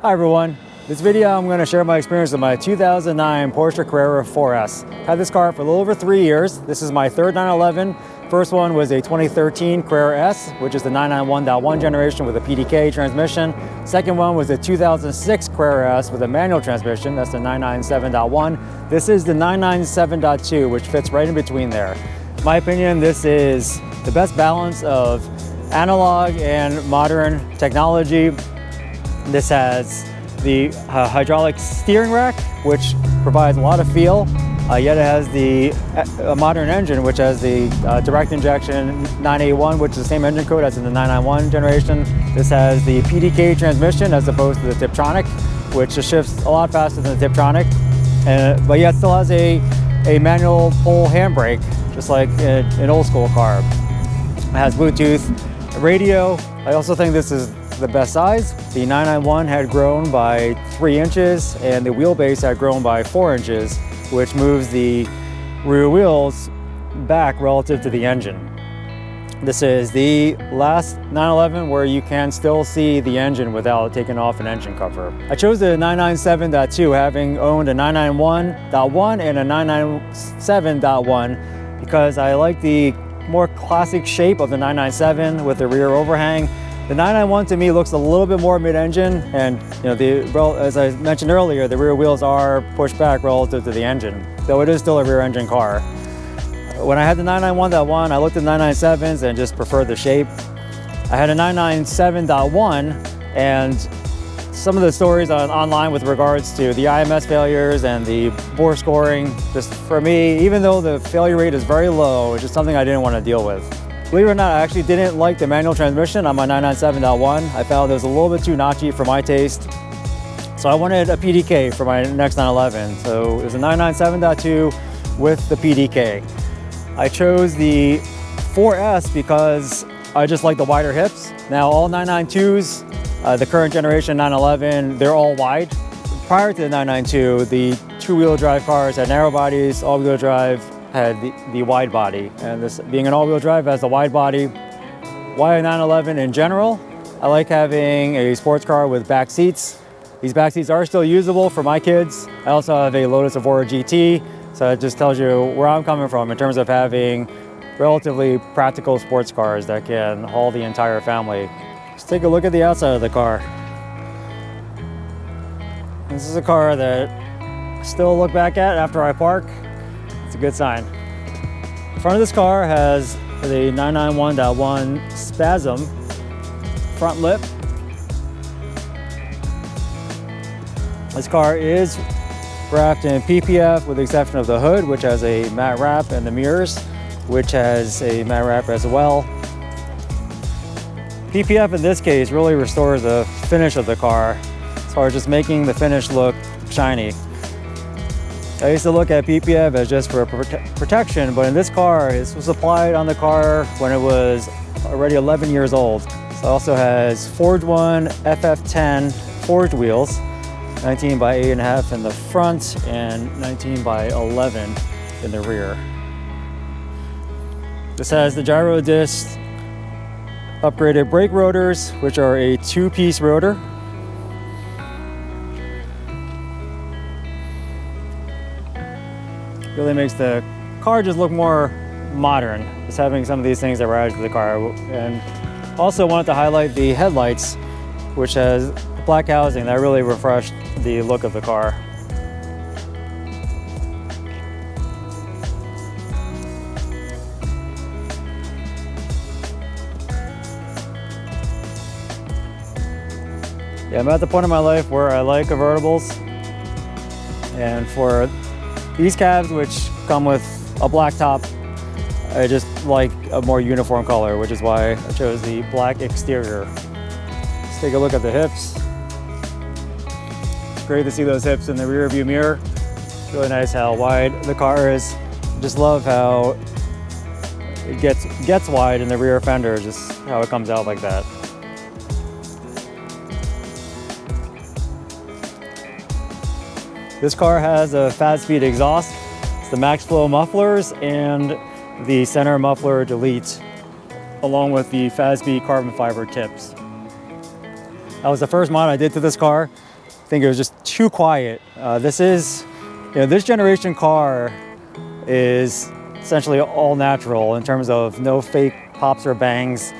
Hi everyone. This video I'm going to share my experience with my 2009 Porsche Carrera 4S. Had this car for a little over 3 years. This is my third 911. First one was a 2013 Carrera S, which is the 991.1 generation with a PDK transmission. Second one was a 2006 Carrera S with a manual transmission. That's the 997.1. This is the 997.2, which fits right in between there. In my opinion, this is the best balance of analog and modern technology. This has the hydraulic steering rack, which provides a lot of feel, yet it has the modern engine, which has the direct injection 981, which is the same engine code as in the 991 generation. This has the PDK transmission as opposed to the Tiptronic, which just shifts a lot faster than the Tiptronic, but yet still has a manual pull handbrake, just like an old school car. It has Bluetooth radio. I also think this is the best size. The 991 had grown by 3 inches and the wheelbase had grown by 4 inches, which moves the rear wheels back relative to the engine. This is the last 911 where you can still see the engine without taking off an engine cover. I chose the 997.2, having owned a 991.1 and a 997.1 because I like the more classic shape of the 997 with the rear overhang. The 991 to me looks a little bit more mid-engine, and as I mentioned earlier, the rear wheels are pushed back relative to the engine, though it is still a rear engine car. When I had the 991.1, I looked at 997s and just preferred the shape. I had a 997.1, and some of the stories online with regards to the IMS failures and the bore scoring, just for me, even though the failure rate is very low, it's just something I didn't want to deal with. Believe it or not, I actually didn't like the manual transmission on my 997.1. I found it was a little bit too notchy for my taste. So I wanted a PDK for my next 911. So it was a 997.2 with the PDK. I chose the 4S because I just like the wider hips. Now all 992s, the current generation 911, they're all wide. Prior to the 992, the two-wheel drive cars had narrow bodies, all-wheel drive had the wide body, and this being an all-wheel drive has the wide body. Why a 911 in general? I like having a sports car with back seats. These back seats are still usable for my kids. I also have a Lotus Evora GT, so it just tells you where I'm coming from in terms of having relatively practical sports cars that can haul the entire family. Let's take a look at the outside of the car. This is a car that I still look back at after I park. It's a good sign. The front of this car has the 991.1 Spasm front lip. This car is wrapped in PPF with the exception of the hood, which has a matte wrap, and the mirrors, which has a matte wrap as well. PPF in this case really restores the finish of the car as far as just making the finish look shiny. I used to look at PPF as just for protection, but in this car, this was applied on the car when it was already 11 years old. It also has Forged 1 FF10 forged wheels, 19 by 8.5 in the front and 19 by 11 in the rear. This has the gyro disc, upgraded brake rotors, which are a 2-piece rotor. Really makes the car just look more modern, just having some of these things that were added to the car. And also wanted to highlight the headlights, which has black housing that really refreshed the look of the car. Yeah, I'm at the point in my life where I like convertibles, and for these cabs, which come with a black top, I just like a more uniform color, which is why I chose the black exterior. Let's take a look at the hips. It's great to see those hips in the rear view mirror. It's really nice how wide the car is. Just love how it gets wide in the rear fender, just how it comes out like that. This car has a fast speed exhaust. It's the max flow mufflers and the center muffler delete, along with the fast speed carbon fiber tips. That was the first mod I did to this car. think it was just too quiet. This generation car is essentially all natural in terms of no fake pops or bangs.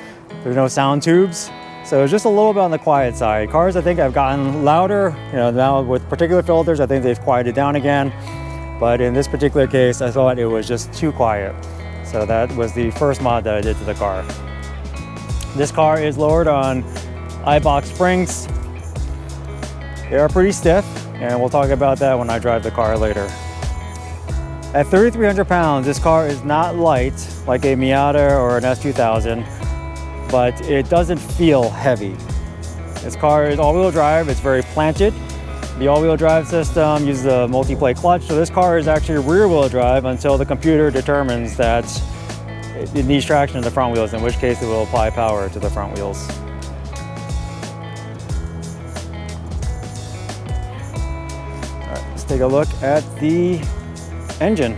There's no sound tubes. So it's just a little bit on the quiet side. Cars, I think, have gotten louder. Now with particular filters, I think they've quieted down again. But in this particular case, I thought it was just too quiet. So that was the first mod that I did to the car. This car is lowered on I-box springs. They are pretty stiff, and we'll talk about that when I drive the car later. At 3,300 pounds, this car is not light like a Miata or an S2000, but it doesn't feel heavy. This car is all-wheel drive, it's very planted. The all-wheel drive system uses a multi-plate clutch, so this car is actually rear-wheel drive until the computer determines that it needs traction in the front wheels, in which case it will apply power to the front wheels. All right, let's take a look at the engine.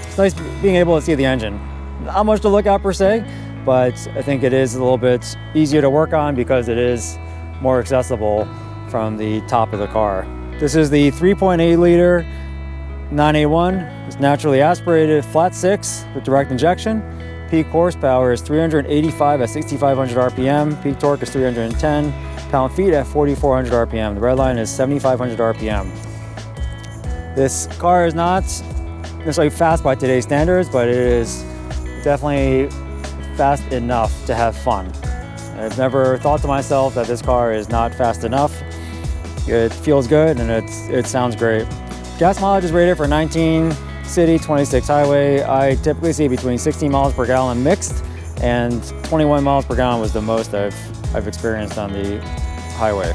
It's nice being able to see the engine. Not much to look at per se, but I think it is a little bit easier to work on because it is more accessible from the top of the car. This is the 3.8 liter 9A1. It's naturally aspirated flat six with direct injection. Peak horsepower is 385 at 6,500 RPM. Peak torque is 310 pound-feet at 4,400 RPM. The red line is 7,500 RPM. This car is not necessarily fast by today's standards, but it is definitely fast enough to have fun. I've never thought to myself that this car is not fast enough. It feels good and it sounds great. Gas mileage is rated for 19 city, 26 highway. I typically see between 16 miles per gallon mixed, and 21 miles per gallon was the most I've experienced on the highway.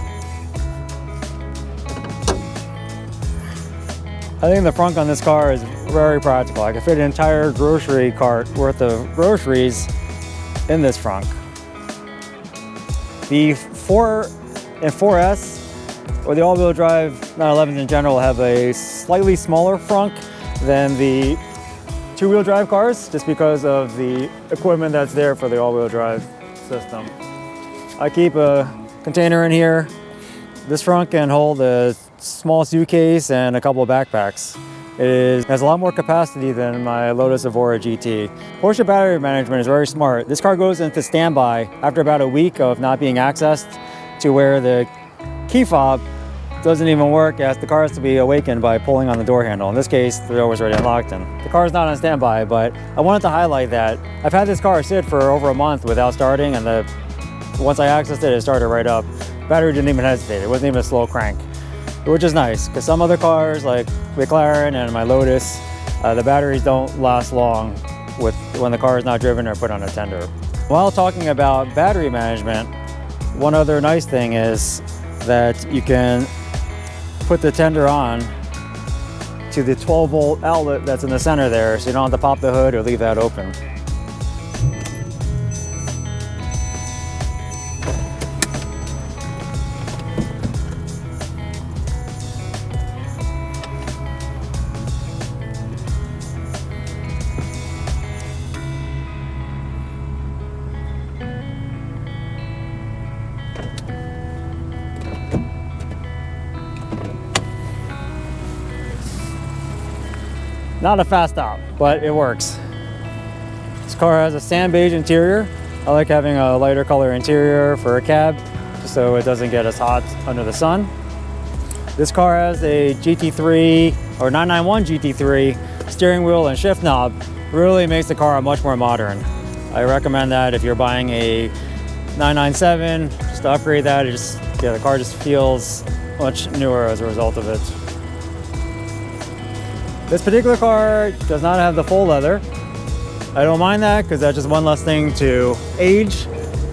I think the frunk on this car is very practical. I could fit an entire grocery cart worth of groceries in this frunk. The 4 and 4S, or the all-wheel drive 911s in general, have a slightly smaller frunk than the two-wheel drive cars, just because of the equipment that's there for the all-wheel drive system. I keep a container in here. This frunk can hold a small suitcase and a couple of backpacks. It has a lot more capacity than my Lotus Evora GT. Porsche battery management is very smart. This car goes into standby after about a week of not being accessed, to where the key fob doesn't even work, as the car has to be awakened by pulling on the door handle. In this case, the door was already unlocked and the car is not on standby, but I wanted to highlight that I've had this car sit for over a month without starting, and once I accessed it, it started right up. Battery didn't even hesitate. It wasn't even a slow crank, which is nice, because some other cars like McLaren and my Lotus, the batteries don't last long when the car is not driven or put on a tender. While talking about battery management, one other nice thing is that you can put the tender on to the 12-volt outlet that's in the center there, so you don't have to pop the hood or leave that open. Not a fast stop, but it works. This car has a sand beige interior. I like having a lighter color interior for a cab, just so it doesn't get as hot under the sun. This car has a GT3 or 991 GT3 steering wheel and shift knob. Really makes the car much more modern. I recommend that if you're buying a 997, just to upgrade that. The car just feels much newer as a result of it. This particular car does not have the full leather. I don't mind that, because that's just one less thing to age.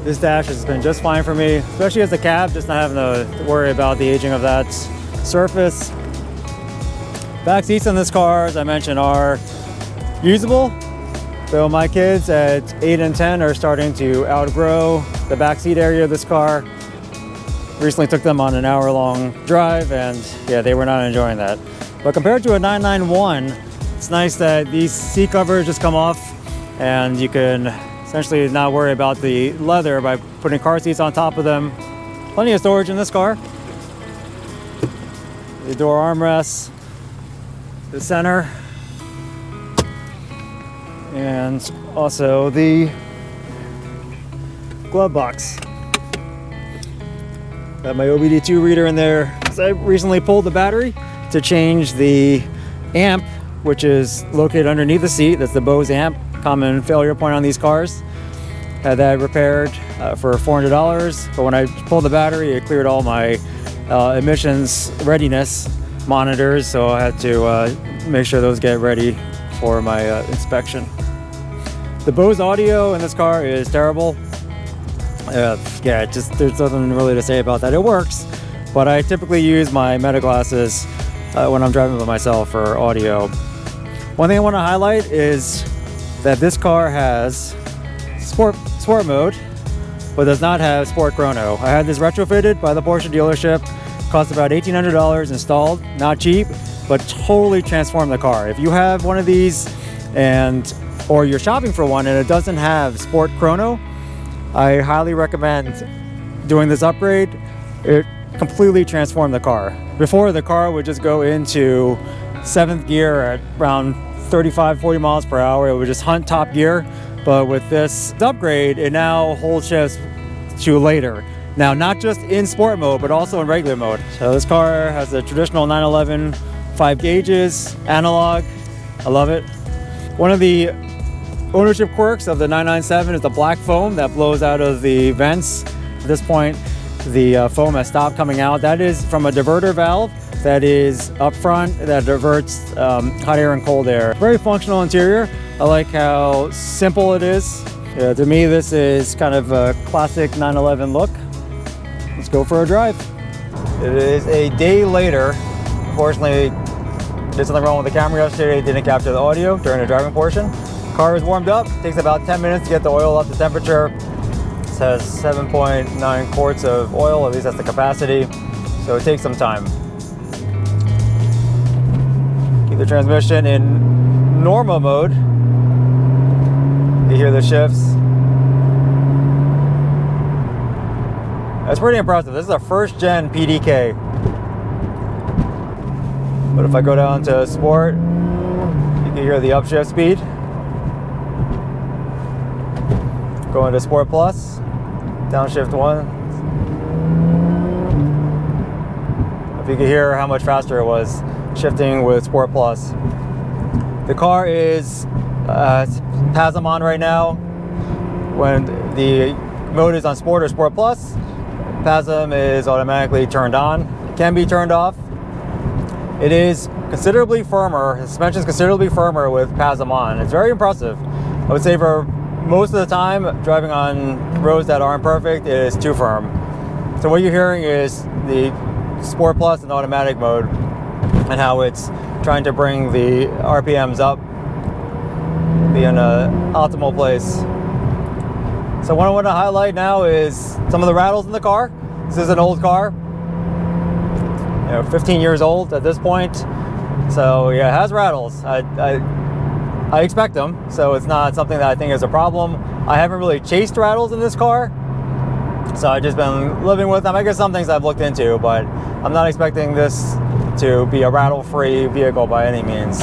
This dash has been just fine for me, especially as a cab, just not having to worry about the aging of that surface. Back seats on this car, as I mentioned, are usable. So my kids at 8 and 10 are starting to outgrow the back seat area of this car. Recently took them on an hour-long drive, and yeah, they were not enjoying that. But compared to a 991, it's nice that these seat covers just come off, and you can essentially not worry about the leather by putting car seats on top of them. Plenty of storage in this car. the door armrests, the center, and also the glove box. Got my OBD2 reader in there. So I recently pulled the battery to change the amp, which is located underneath the seat. That's the Bose amp, common failure point on these cars. Had that repaired for $400, but when I pulled the battery, it cleared all my emissions readiness monitors, so I had to make sure those get ready for my inspection. The Bose audio in this car is terrible. Yeah, just there's nothing really to say about that. It works, but I typically use my Meta glasses when I'm driving by myself for audio. One thing I want to highlight is that this car has sport mode, but does not have sport chrono. I had this retrofitted by the Porsche dealership. Cost about $1,800 installed. Not cheap, but totally transformed the car. If you have one of these or you're shopping for one and it doesn't have sport chrono, I highly recommend doing this upgrade. It completely transformed the car. Before, the car would just go into 7th gear at around 35-40 miles per hour. It would just hunt top gear. But with this upgrade, it now hold shifts to later. Now, not just in sport mode, but also in regular mode. So this car has a traditional 911 5 gauges, analog. I love it. One of the ownership quirks of the 997 is the black foam that blows out of the vents. At this point, the foam has stopped coming out. That is from a diverter valve that is up front that diverts hot air and cold air. Very functional interior. I like how simple it is. To me, this is kind of a classic 911 look. Let's go for a drive. It is a day later. Unfortunately, did something wrong with the camera yesterday. Didn't capture the audio during the driving portion. Car is warmed up. Takes about 10 minutes to get the oil up to temperature. This has 7.9 quarts of oil, at least that's the capacity. So it takes some time. Keep the transmission in normal mode. You hear the shifts. That's pretty impressive. This is a first gen PDK. But if I go down to sport, you can hear the upshift speed. Go into Sport Plus, downshift 1. If you can hear how much faster it was shifting with Sport Plus. The car is PASM on right now. When the mode is on Sport or Sport Plus, PASM is automatically turned on. It can be turned off. It is considerably firmer. The suspension is considerably firmer with PASM on. It's very impressive. I would say for most of the time, driving on roads that aren't perfect, it is too firm. So what you're hearing is the Sport Plus and automatic mode and how it's trying to bring the RPMs up, be in an optimal place. So what I want to highlight now is some of the rattles in the car. This is an old car, 15 years old at this point. So yeah, it has rattles. I expect them, so it's not something that I think is a problem. I haven't really chased rattles in this car, so I've just been living with them. I guess some things I've looked into, but I'm not expecting this to be a rattle-free vehicle by any means.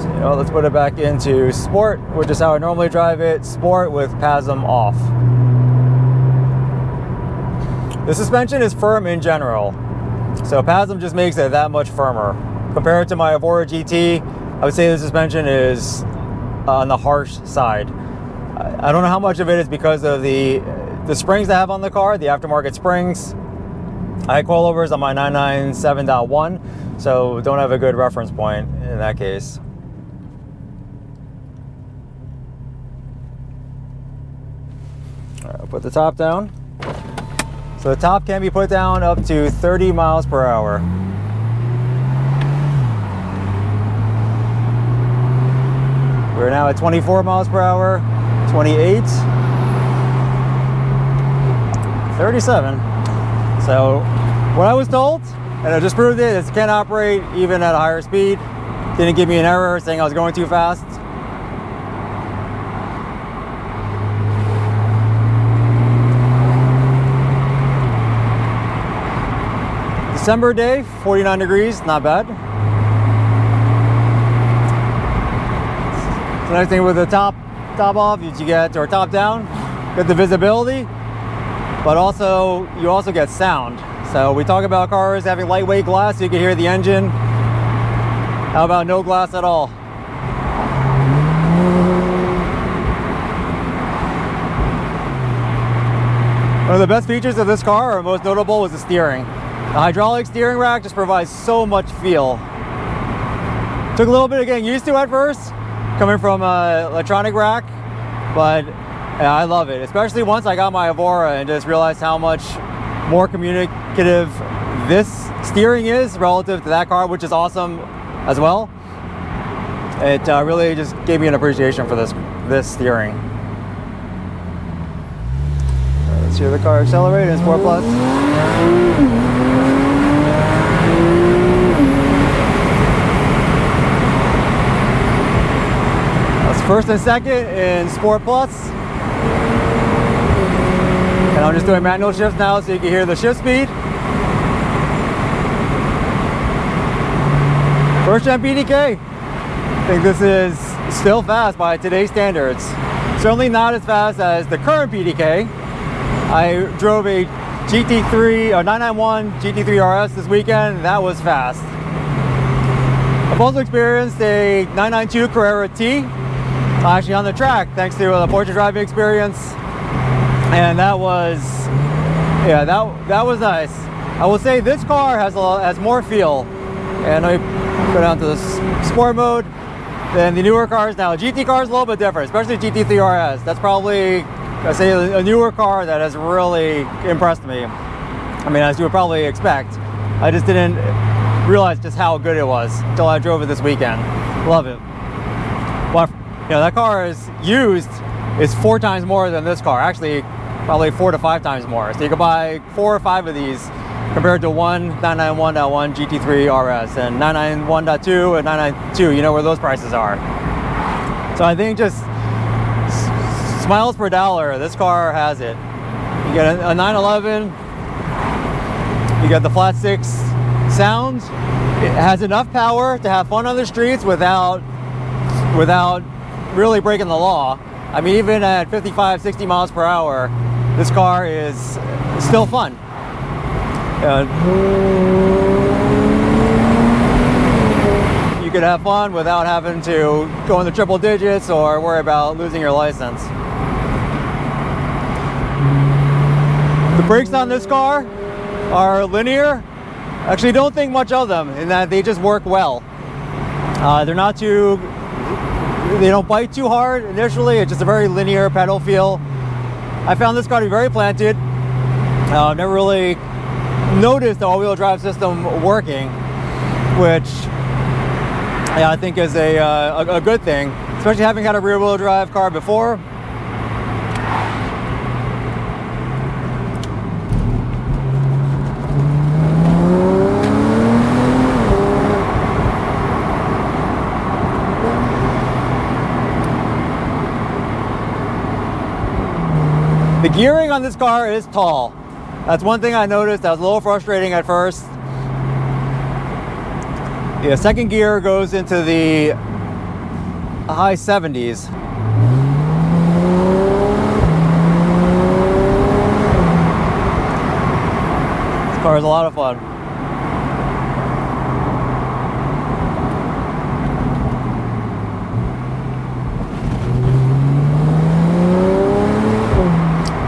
So, let's put it back into sport, which is how I normally drive it. Sport with PASM off. The suspension is firm in general, so PASM just makes it that much firmer. Compared to my Evora GT, I would say the suspension is on the harsh side. I don't know how much of it is because of the springs I have on the car, the aftermarket springs. I had coilovers on my 997.1, so don't have a good reference point in that case. All right, I'll put the top down. So the top can be put down up to 30 miles per hour. We're now at 24 miles per hour, 28, 37. So what I was told, and I just proved it, is it can operate even at a higher speed. Didn't give me an error saying I was going too fast. December day, 49 degrees, not bad. The nice thing with the top off is you get, or top down, get the visibility, but you also get sound. So we talk about cars having lightweight glass so you can hear the engine. How about no glass at all? One of the best features of this car, or most notable, was the steering. The hydraulic steering rack just provides so much feel. Took a little bit of getting used to at first, coming from an electronic rack, but yeah, I love it. Especially once I got my Evora and just realized how much more communicative this steering is relative to that car, which is awesome as well. It really just gave me an appreciation for this steering. Let's hear the car accelerate in Sport Plus. That's first and second in Sport Plus. And I'm just doing manual shifts now so you can hear the shift speed. First gen PDK. I think this is still fast by today's standards. Certainly not as fast as the current PDK. I drove a GT3 or 991 GT3 RS this weekend. That was fast. I've also experienced a 992 Carrera T, actually on the track, thanks to the Porsche driving experience, and that was, yeah, that was nice. I will say this car has more feel, and I go down to the sport mode than the newer cars. Now, GT car is a little bit different, especially GT3 RS. That's probably, I say, a newer car that has really impressed me. I mean, as you would probably expect. I just didn't realize just how good it was until I drove it this weekend. Love it. Well, you know, that car is used is 4 times more than this car. Actually, probably 4 to 5 times more. So you could buy 4 or 5 of these compared to one 991.1 GT3 RS and 991.2 and 992. You know where those prices are. So I think just miles per dollar, this car has it. You get a 911, you get the flat 6 sound. It has enough power to have fun on the streets without really breaking the law. I mean, even at 55, 60 miles per hour, this car is still fun. You could have fun without having to go in the triple digits or worry about losing your license. The brakes on this car are linear. Actually, don't think much of them in that they just work well. They're not too, they don't bite too hard initially. It's just a very linear pedal feel. I found this car to be very planted. Never really noticed the all-wheel drive system working, which yeah, I think is a good thing, especially having had a rear-wheel drive car before. The gearing on this car is tall. That's one thing I noticed that was a little frustrating at first. The second gear goes into the high 70s. This car is a lot of fun.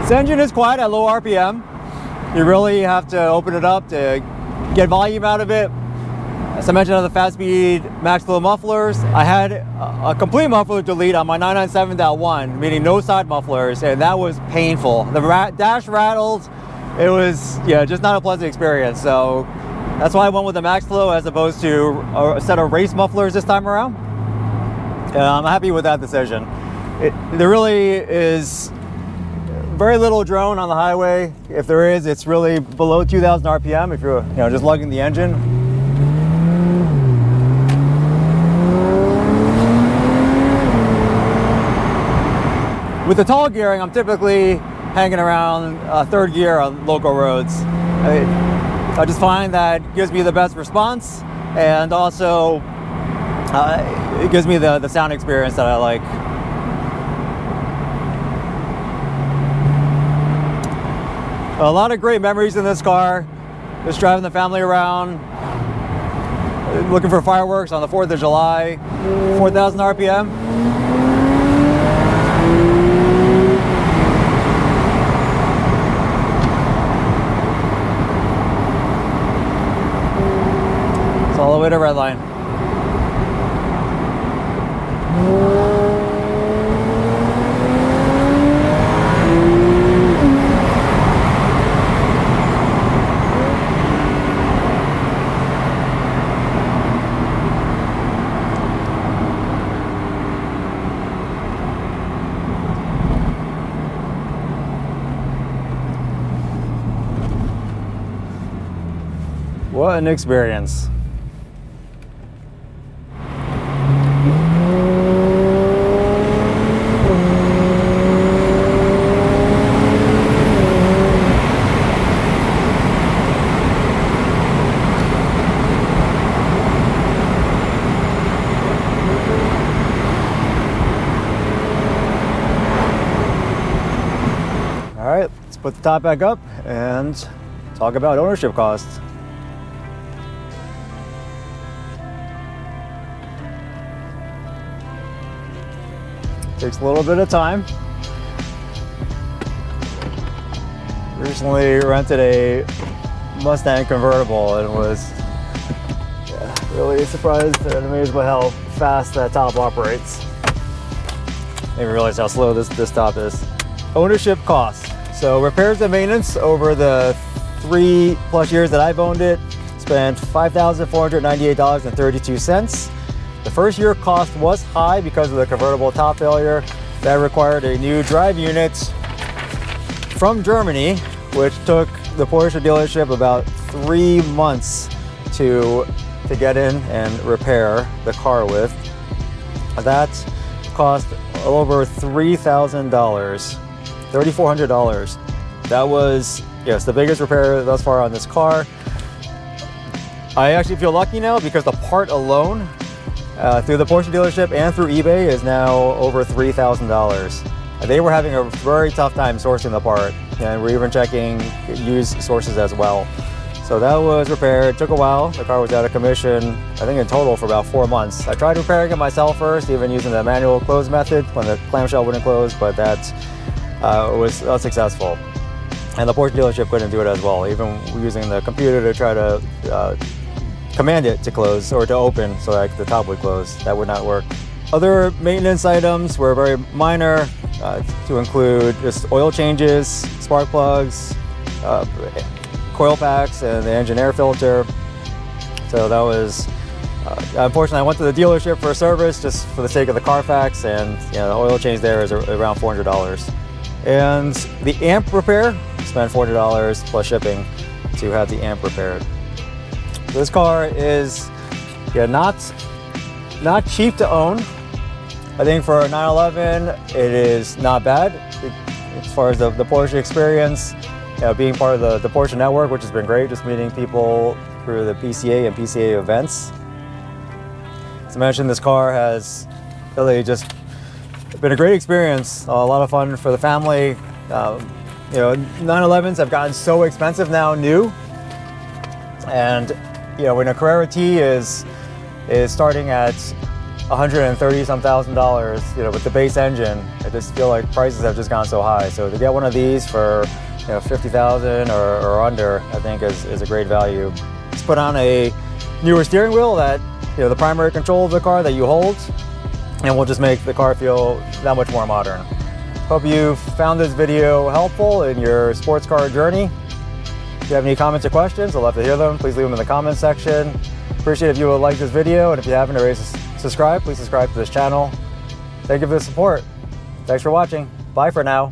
This engine is quiet at low RPM. You really have to open it up to get volume out of it. As I mentioned on the fast speed max flow mufflers, I had a complete muffler delete on my 997.1, meaning no side mufflers, and that was painful. The dash rattled. It was, yeah, just not a pleasant experience. So that's why I went with the max flow as opposed to a set of race mufflers this time around. And I'm happy with that decision. There really is very little drone on the highway. If there is, it's really below 2,000 RPM if you're just lugging the engine. With the tall gearing, I'm typically hanging around third gear on local roads. I just find that gives me the best response, and also it gives me the sound experience that I like. A lot of great memories in this car. Just driving the family around, looking for fireworks on the 4th of July, 4,000 RPM. It's all the way to Redline. What an experience. All right, let's put the top back up and talk about ownership costs. Takes a little bit of time. Recently rented a Mustang convertible and was really surprised and amazed by how fast that top operates. Made me realize how slow this top is. Ownership costs. So repairs and maintenance over the 3+ years that I've owned it, spent $5,498.32. The first year cost was high because of the convertible top failure. That required a new drive unit from Germany, which took the Porsche dealership about 3 months to get in and repair the car with. That cost over $3,000, $3,400. That was, yes, the biggest repair thus far on this car. I actually feel lucky now because the part alone through the Porsche dealership and through eBay is now over $3,000. They were having a very tough time sourcing the part, and we're even checking used sources as well. So that was repaired. Took a while. The car was out of commission, I think in total for about 4 months. I tried repairing it myself first, even using the manual close method when the clamshell wouldn't close, but that was unsuccessful. And the Porsche dealership couldn't do it as well, even using the computer to try to command it to close or to open so that the top would close. That would not work. Other maintenance items were very minor, to include just oil changes, spark plugs, coil packs, and the engine air filter. So that was, unfortunately I went to the dealership for a service just for the sake of the Carfax, and the oil change there is around $400. And the amp repair, spent $400 plus shipping to have the amp repaired. This car is not cheap to own. I think for a 911, it is not bad as far as the Porsche experience. Being part of the Porsche network, which has been great, just meeting people through the PCA and PCA events. As I mentioned, this car has really just been a great experience, a lot of fun for the family. 911s have gotten so expensive now, new, and when a Carrera T is starting at $130,000, with the base engine, I just feel like prices have just gone so high. So to get one of these for $50,000 or under, I think is a great value. Let's put on a newer steering wheel that the primary control of the car that you hold, and we'll just make the car feel that much more modern. Hope you found this video helpful in your sports car journey. If you have any comments or questions, I'd love to hear them. Please leave them in the comments section. Appreciate if you would like this video, and if you haven't already subscribed, please subscribe to this channel. Thank you for the support. Thanks for watching. Bye for now.